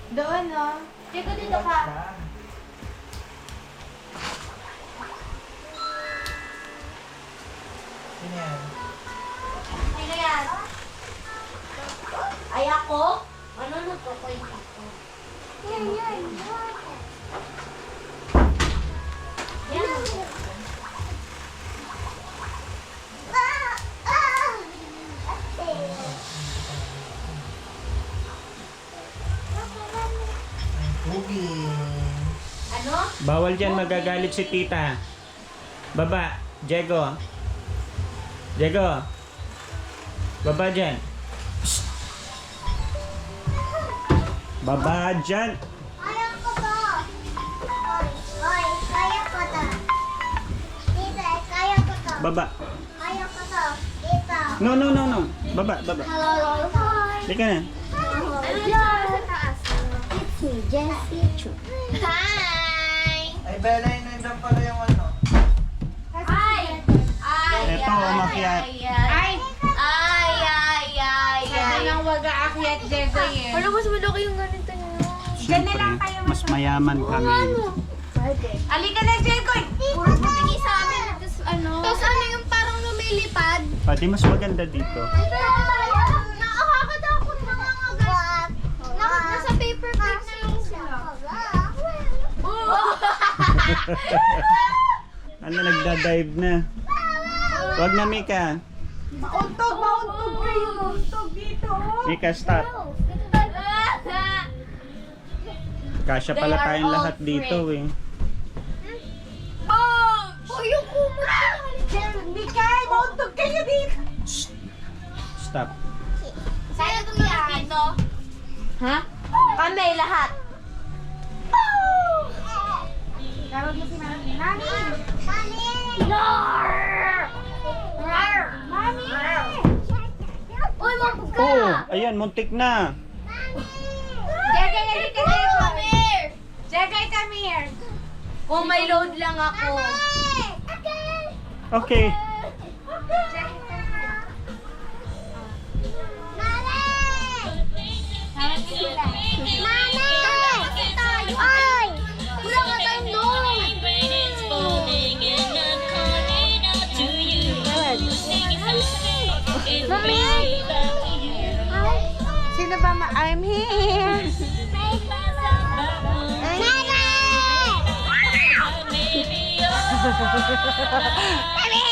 Doon, no? Diego, dito ka. Sino yan? Sino yan? Ay, ako? Ano nagkakoy ako? Yan. Yan. Tubig. Ano? Bawal dyan, magagalit si tita. Baba, Diego. Diego. Baba dyan. Psst. Baba dyan. Kaya ko to. Hoy, kaya ko to. Tita, kaya ko to. Baba. Kaya ko to. Tita. No. Baba. Hello, hi. Hindi ka na. It's me, Jessie Chu. Hi. Ay, Bella, nandiyan pala yung ano. Ay! Ay! Eto, umakyat. Ay! Sana Ay! nang wag aakyat, Diego, eh. Ano mas malaki yung ganito niya? Ganun lang kayo. Mas mayaman kami. Alika na, Diego! Puro puti sa amin. Tapos ano? Tapos ano yung parang lumilipad? Pati mas maganda dito. Nakakatakot na mga agad. Nasa paper plate na lang sila. Ano, nagda-dive na. Wag na, Mika. Mauntog kayo. Mauntog dito. Mika, stop. Kasya pala They are tayong all lahat dito eh. Oh, yung kumot. Mikay, mauntog kayo dito. Stop. Sa'yo tumiyak dito? Ha? Kami lahat. Tawag mo si Mami. Mami! Mami! Uy, mabog ka! Oh, ayan, muntik na. Jegay, halika, Diego. Come here! Jegay, come here. Kung may load lang ako. Okay. Wala ka tayong load! Sino ba I'm here. Mami!